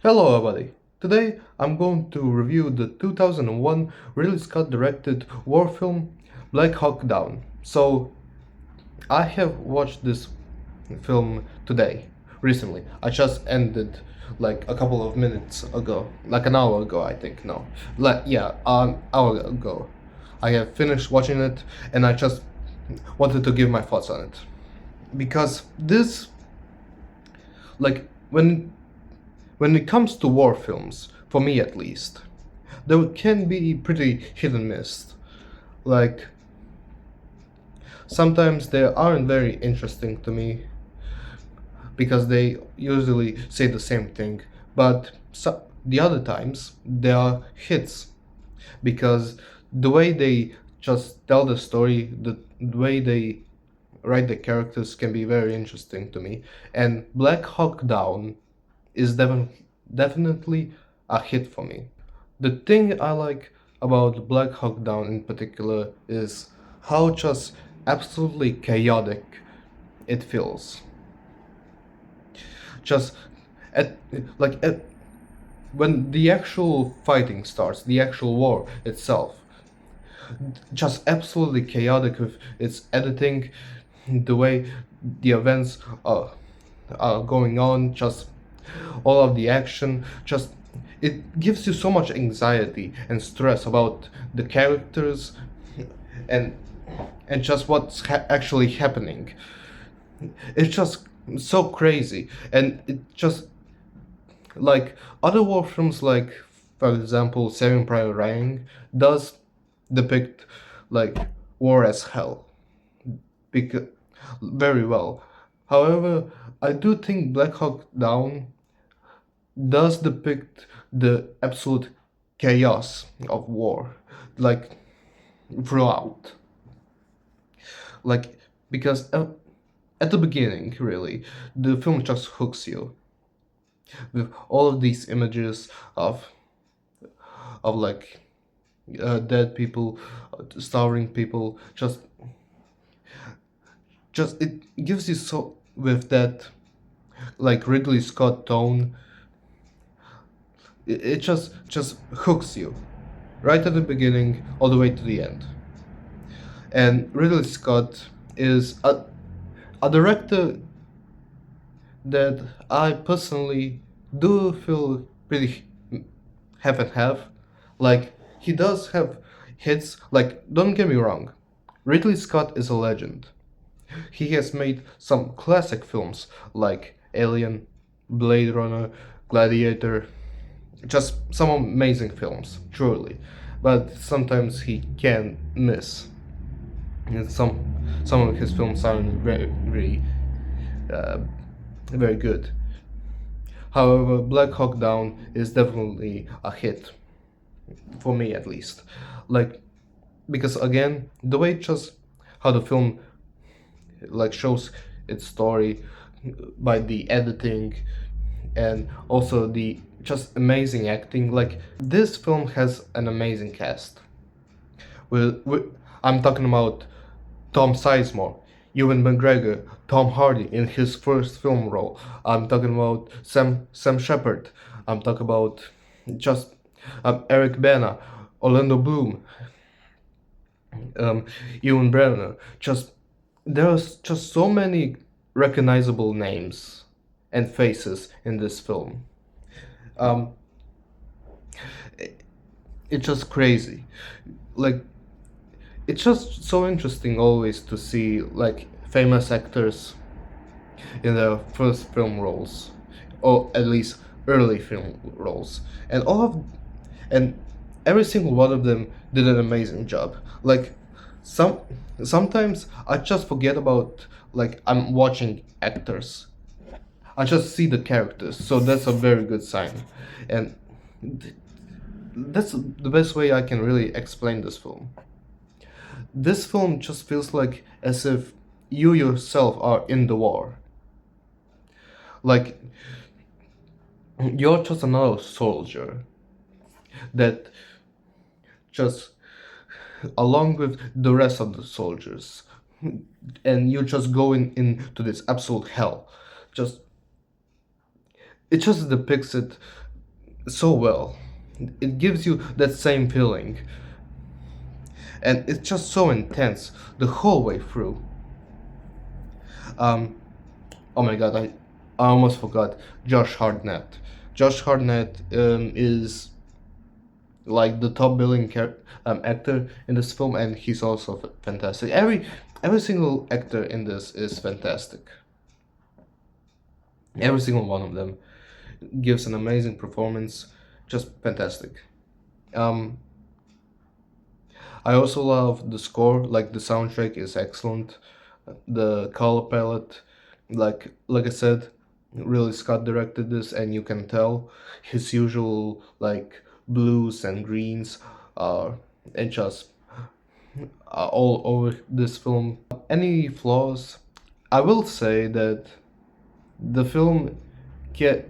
Hello everybody! Today I'm going to review the 2001 Ridley Scott directed war film Black Hawk Down. So I have watched this film today, recently. I just ended like a couple of minutes ago, like an hour ago I think, no. An hour ago. I have finished watching it and I just wanted to give my thoughts on it. Because this, like, when it comes to war films, for me at least, they can be pretty hit and miss. Like, sometimes they aren't very interesting to me because they usually say the same thing, but the other times they are hits because the way they just tell the story, the way they write the characters can be very interesting to me. And Black Hawk Down is definitely a hit for me. The thing I like about Black Hawk Down in particular is how just absolutely chaotic it feels. Just at like at, when the actual fighting starts, the actual war itself, just absolutely chaotic with its editing, the way the events are going on, just all of the action, just it gives you so much anxiety and stress about the characters and and just what's actually happening. It's just so crazy, and it just like other war films, like for example, Saving Private Ryan does depict like war as hell because very well. However, I do think Black Hawk Down does depict the absolute chaos of war, like throughout. Like, because at the beginning, really, the film just hooks you with all of these images of like dead people, starving people. Just it gives you so with that like Ridley Scott tone. It just hooks you right at the beginning all the way to the end. And Ridley Scott is a director that I personally do feel pretty half and half. Like, he does have hits, like, don't get me wrong, Ridley Scott is a legend. He has made some classic films like Alien, Blade Runner, Gladiator, just some amazing films, truly. But sometimes he can miss. And some of his films aren't uh, very good. However, Black Hawk Down is definitely a hit for me at least. Like, because again, the way just how the film like shows its story by the editing and also the just amazing acting. Like, this film has an amazing cast. With I'm talking about Tom Sizemore, Ewan McGregor, Tom Hardy in his first film role. I'm talking about Sam Shepard. I'm talking about just Eric Bana, Orlando Bloom, um, Ewan Brenner. Just there's just so many recognizable names and faces in this film. Um, it's just crazy. Like, it's just so interesting always to see like famous actors in their first film roles, or at least early film roles, and all of and every single one of them did an amazing job. Like, some sometimes I just forget about like I'm watching actors. I just see the characters, so that's a very good sign, and that's the best way I can really explain this film. This film just feels like as if you yourself are in the war. Like, you're just another soldier that just along with the rest of the soldiers, and you're just going into this absolute hell. Just it just depicts it so well. It gives you that same feeling, and it's just so intense the whole way through. Um, oh my god, I almost forgot Josh Hartnett. Josh Hartnett is like the top billing actor in this film, and he's also fantastic. Every single actor in this is fantastic. Every single one of them gives an amazing performance, just fantastic. Um, I also love the score. Like the soundtrack is excellent. The color palette, like I said, really Scott directed this, and you can tell his usual like blues and greens are and just all over this film. Any flaws? I will say that the film get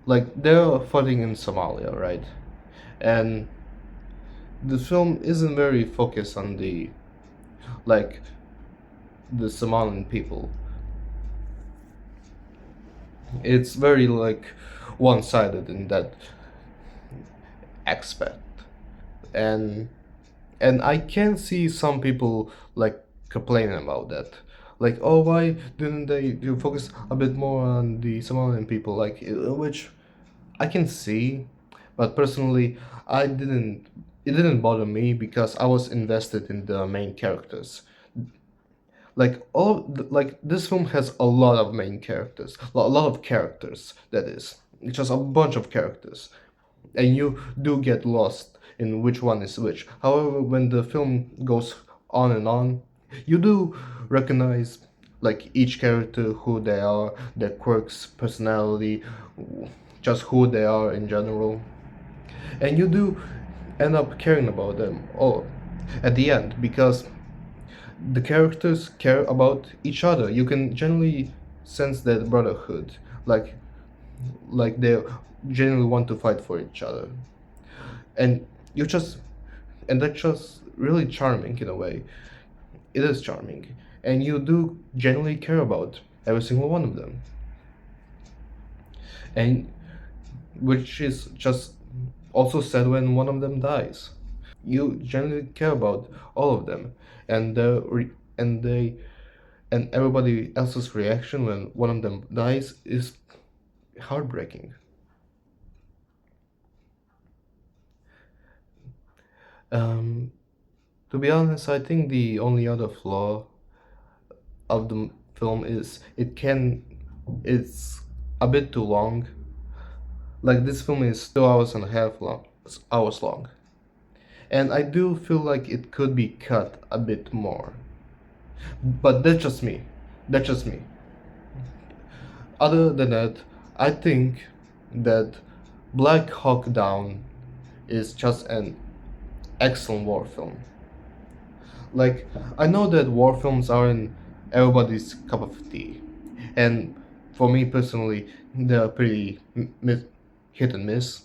like they're fighting in Somalia, right? And the film isn't very focused on like the Somalian people. It's very like one-sided in that aspect, and I can see some people like complaining about that. Like, oh, why didn't they do focus a bit more on the Somalian people? Like, which I can see, but personally, I didn't. It didn't bother me because I was invested in the main characters. Like like this film has a lot of main characters, a lot of characters. That is, it's just a bunch of characters, and you do get lost in which one is which. However, when the film goes on and on, you do recognize like each character, who they are, their quirks, personality, just who they are in general, and you do end up caring about them all at the end because the characters care about each other. You can generally sense that brotherhood, like they genuinely want to fight for each other, and you just and that's just really charming in a way. It is charming, and you do genuinely care about every single one of them, and which is just also said when one of them dies. You genuinely care about all of them, and and they and everybody else's reaction when one of them dies is heartbreaking. Um, to be honest, I think the only other flaw of the film is it's a bit too long. Like this film is 2 hours and a half hours long, and I do feel like it could be cut a bit more. But that's just me. That's just me. Other than that, I think that Black Hawk Down is just an excellent war film. Like, I know that war films aren't everybody's cup of tea, and for me personally, they're pretty hit and miss.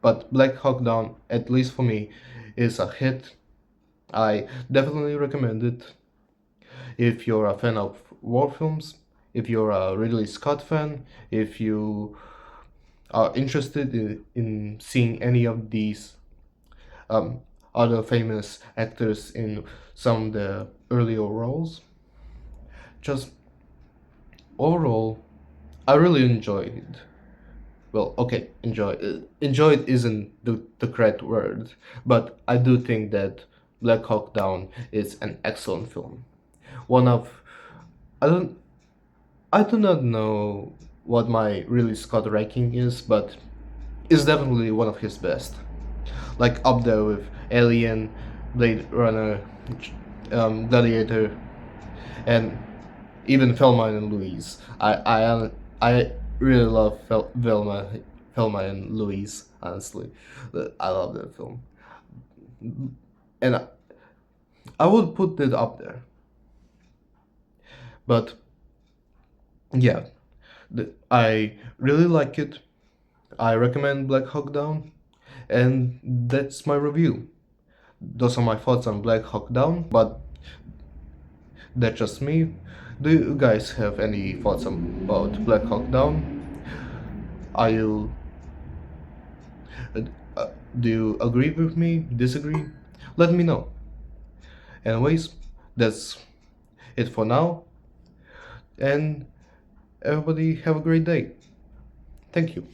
But Black Hawk Down, at least for me, is a hit. I definitely recommend it if you're a fan of war films, if you're a Ridley Scott fan, if you are interested in seeing any of these um, other famous actors in some of the earlier roles. Just overall, I really enjoyed it. Well, okay, enjoyed isn't the correct word, but I do think that Black Hawk Down is an excellent film. One of I don't I do not know what my really Scott ranking is, but it's definitely one of his best. Like up there with Alien, Blade Runner, Gladiator, and even Velma and Louise. I really love Velma and Louise. Honestly, I love that film, and I would put it up there. But yeah, I really like it. I recommend Black Hawk Down, and that's my review. Those are my thoughts on Black Hawk Down, but that's just me. Do you guys have any thoughts about Black Hawk Down? Are you Uh, uh, do you agree with me? Disagree? Let me know. Anyways, that's it for now, and everybody have a great day. Thank you.